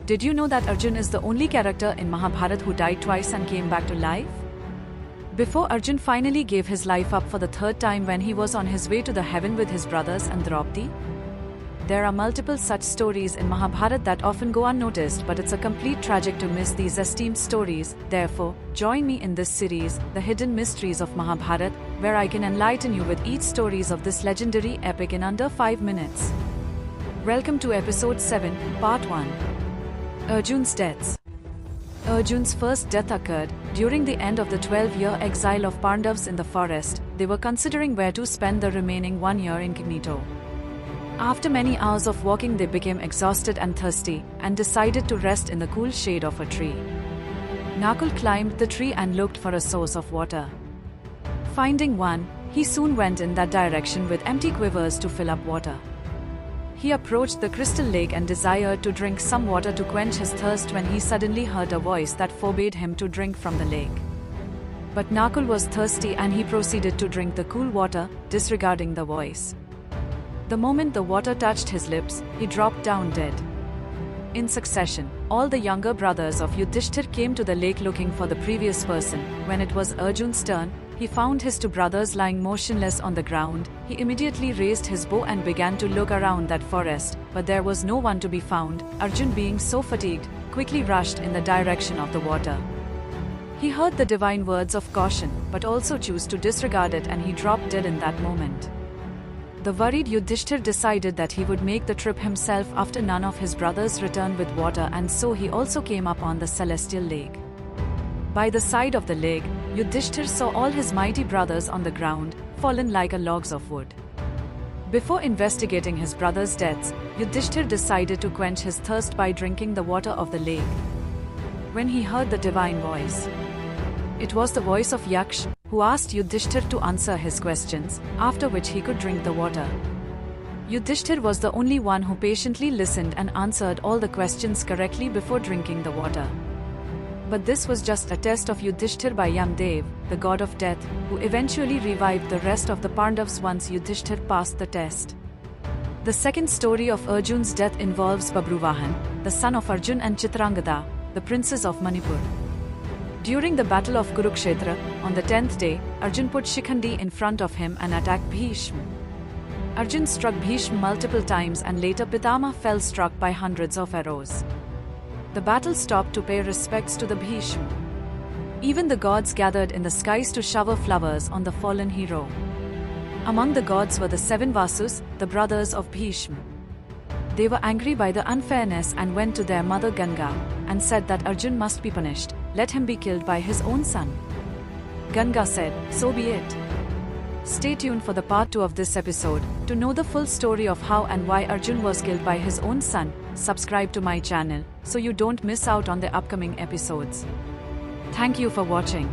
Did you know that Arjun is the only character in Mahabharata who died twice and came back to life? Before Arjun finally gave his life up for the third time when he was on his way to the heaven with his brothers and Draupadi? There are multiple such stories in Mahabharata that often go unnoticed, but it's a complete tragic to miss these esteemed stories. Therefore, join me in this series, The Hidden Mysteries of Mahabharata, where I can enlighten you with each stories of this legendary epic in under 5 minutes. Welcome to Episode 7, Part 1. Arjun's Deaths. Arjun's first death occurred during the end of the 12-year exile of Pandavas in the forest. They were considering where to spend the remaining 1 year incognito. After many hours of walking, they became exhausted and thirsty, and decided to rest in the cool shade of a tree. Nakul climbed the tree and looked for a source of water. Finding one, he soon went in that direction with empty quivers to fill up water. He approached the crystal lake and desired to drink some water to quench his thirst when he suddenly heard a voice that forbade him to drink from the lake. But Nakul was thirsty and he proceeded to drink the cool water, disregarding the voice. The moment the water touched his lips, he dropped down dead. In succession, all the younger brothers of Yudhishthir came to the lake looking for the previous person. When it was Arjun's turn, he found his two brothers lying motionless on the ground. He immediately raised his bow and began to look around that forest, but there was no one to be found. Arjun, being so fatigued, quickly rushed in the direction of the water. He heard the divine words of caution, but also chose to disregard it, and he dropped dead in that moment. The worried Yudhishthir decided that he would make the trip himself after none of his brothers returned with water, and so he also came upon the celestial lake. By the side of the lake, Yudhishthir saw all his mighty brothers on the ground, fallen like logs of wood. Before investigating his brothers' deaths, Yudhishthir decided to quench his thirst by drinking the water of the lake. When he heard the divine voice, it was the voice of Yaksh, who asked Yudhishthir to answer his questions, after which he could drink the water. Yudhishthir was the only one who patiently listened and answered all the questions correctly before drinking the water. But this was just a test of Yudhishthir by Yamdev, the god of death, who eventually revived the rest of the Pandavas once Yudhishthir passed the test. The second story of Arjun's death involves Babruvahan, the son of Arjun, and Chitrangada, the princess of Manipur. During the battle of Kurukshetra, on the 10th day, Arjun put Shikhandi in front of him and attacked Bhishma. Arjun struck Bhishma multiple times, and later Pitama fell struck by hundreds of arrows. The battle stopped to pay respects to the Bhishma. Even the gods gathered in the skies to shower flowers on the fallen hero. Among the gods were the 7 Vasus, the brothers of Bhishma. They were angry by the unfairness and went to their mother Ganga, and said that Arjun must be punished. Let him be killed by his own son. Ganga said, "So be it." Stay tuned for the part 2 of this episode, to know the full story of how and why Arjun was killed by his own son. Subscribe to my channel, so you don't miss out on the upcoming episodes. Thank you for watching.